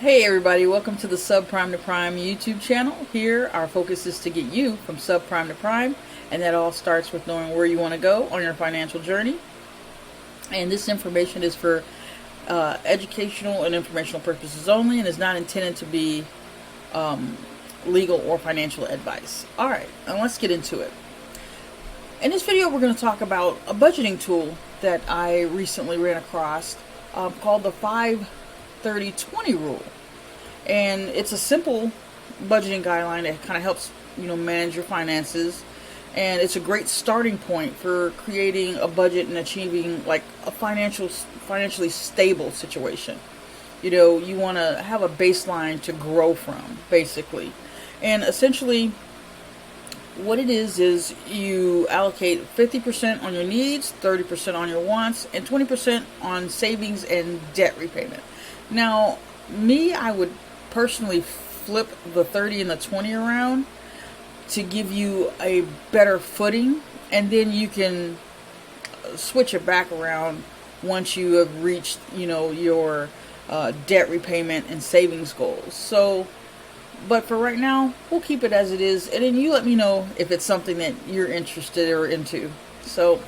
Hey everybody, welcome to the Subprime to Prime YouTube channel. Here, our focus is to get you from subprime to prime, and that all starts with knowing where you want to go on your financial journey. And this information is for educational and informational purposes only, and is not intended to be legal or financial advice. Alright, now let's get into it. In this video, we're going to talk about a budgeting tool that I recently ran across called the 5-30-20 rule. And it's a simple budgeting guideline that kind of helps manage your finances, and it's a great starting point for creating a budget and achieving like a financially stable situation. You want to have a baseline to grow from, basically. And essentially what it is you allocate 50% on your needs, 30% on your wants, and 20% on savings and debt repayment. Now, I would personally flip the 30 and the 20 around to give you a better footing, and then you can switch it back around once you have reached, your debt repayment and savings goals. So, but for right now, we'll keep it as it is, and then you let me know if it's something that you're interested or into. So,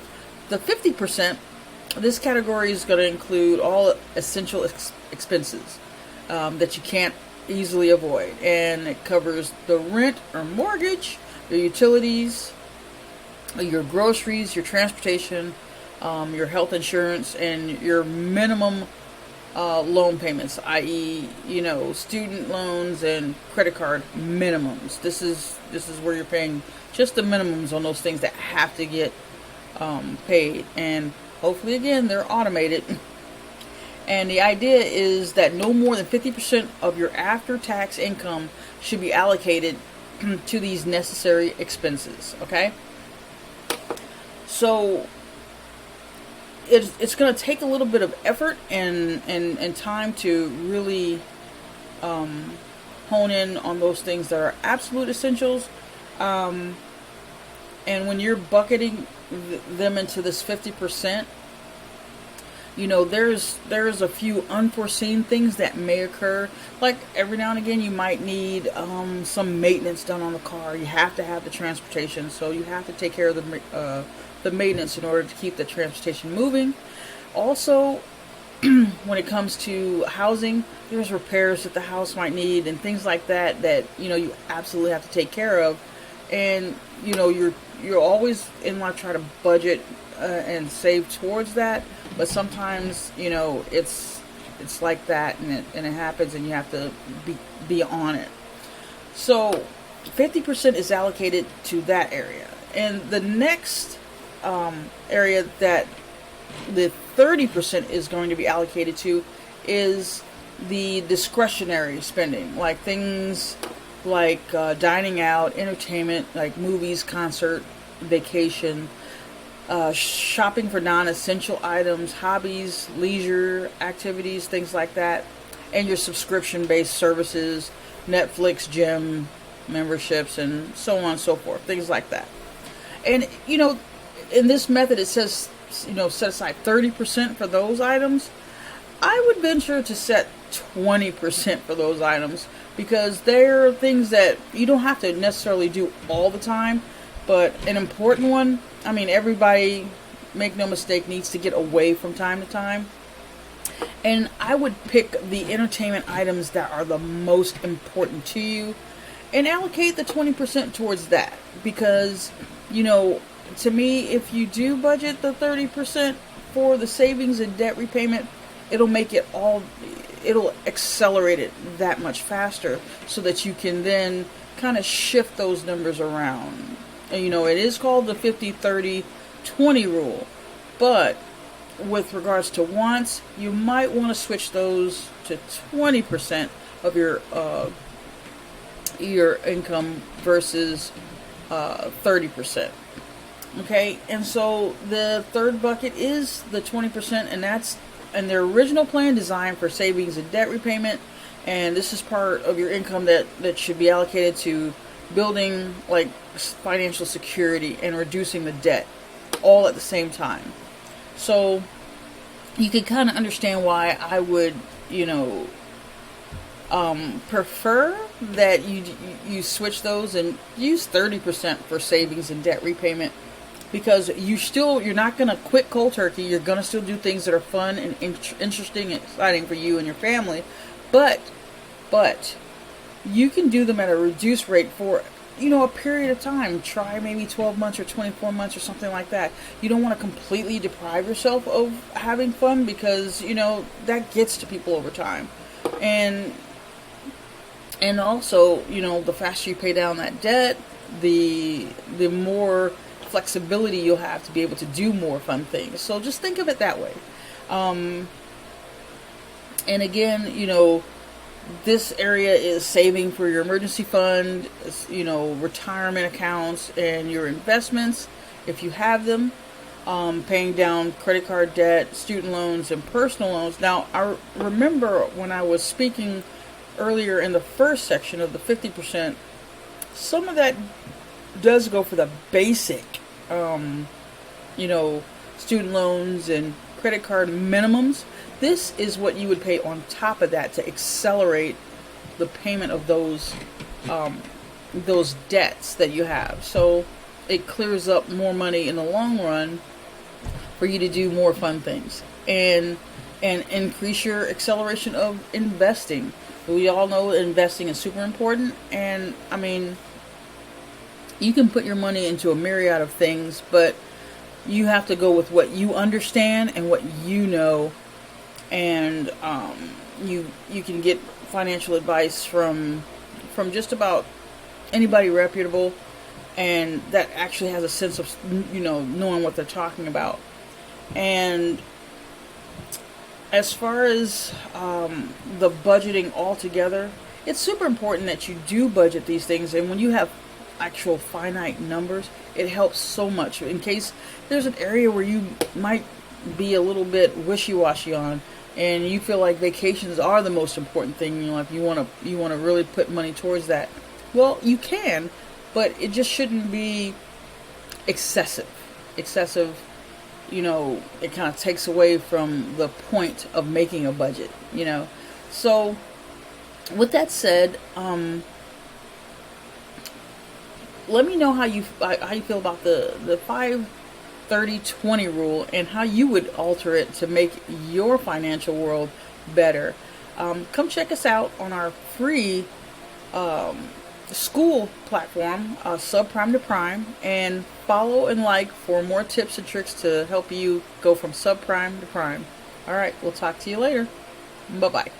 the 50%, this category is going to include all essential expenses that you can't easily avoid, and it covers the rent or mortgage, your utilities, your groceries, your transportation, your health insurance, and your minimum loan payments, i.e., student loans and credit card minimums. This is where you're paying just the minimums on those things that have to get paid, and hopefully, again, they're automated. And the idea is that no more than 50% of your after-tax income should be allocated to these necessary expenses. Okay? So it's going to take a little bit of effort and time to really hone in on those things that are absolute essentials. And when you're bucketing them into this 50%, there's a few unforeseen things that may occur. Like every now and again, you might need some maintenance done on the car. You have to have the transportation, so you have to take care of the maintenance in order to keep the transportation moving. Also, when it comes to housing, there's repairs that the house might need and things like that you absolutely have to take care of. And you're always in life trying to budget and save towards that, but sometimes it's like that, and it happens, and you have to be on it. So 50% is allocated to that area, and the next area that the 30% is going to be allocated to is the discretionary spending, like things like dining out, entertainment, like movies, concert, vacation, shopping for non-essential items, hobbies, leisure activities, things like that, and your subscription-based services, Netflix, gym memberships, and so on and so forth, things like that. And in this method, it says set aside 30% for those items. I would venture to set 20% for those items, because they're things that you don't have to necessarily do all the time, but an important one. Everybody, make no mistake, needs to get away from time to time. And I would pick the entertainment items that are the most important to you and allocate the 20% towards that. Because, to me, if you do budget the 30% for the savings and debt repayment, it'll accelerate it that much faster, so that you can then kind of shift those numbers around. And, it is called the 50-30-20 rule, but with regards to wants, you might want to switch those to 20% of your income versus 30%. Okay, and so the third bucket is the 20%, and that's in their original plan designed for savings and debt repayment. And this is part of your income that should be allocated to building like financial security and reducing the debt, all at the same time. So you can kind of understand why I would prefer that you switch those and use 30% for savings and debt repayment, because you're not going to quit cold turkey. You're going to still do things that are fun and interesting and exciting for you and your family, but you can do them at a reduced rate for a period of time. Try maybe 12 months or 24 months or something like that. You don't want to completely deprive yourself of having fun, because that gets to people over time. And also, the faster you pay down that debt, the more flexibility you'll have to be able to do more fun things. So just think of it that way. And again, this area is saving for your emergency fund, retirement accounts, and your investments, if you have them, paying down credit card debt, student loans, and personal loans. Now, I remember when I was speaking earlier in the first section of the 50%, some of that does go for the basic, student loans and credit card minimums. This is what you would pay on top of that to accelerate the payment of those debts that you have. So it clears up more money in the long run for you to do more fun things and increase your acceleration of investing. We all know investing is super important, and you can put your money into a myriad of things, but you have to go with what you understand and what you know. And you can get financial advice from just about anybody reputable, and that actually has a sense of knowing what they're talking about. And as far as the budgeting altogether, it's super important that you do budget these things. And when you have actual finite numbers, it helps so much. In case there's an area where you might be a little bit wishy-washy on, and you feel like vacations are the most important thing in your life, you want to really put money towards that. Well, you can, but it just shouldn't be excessive. It kind of takes away from the point of making a budget, So, with that said, let me know how you feel about the 5-30-20 rule and how you would alter it to make your financial world better. Come check us out on our free school platform, Subprime to Prime, and follow and like for more tips and tricks to help you go from subprime to prime. All right, we'll talk to you later. Bye-bye.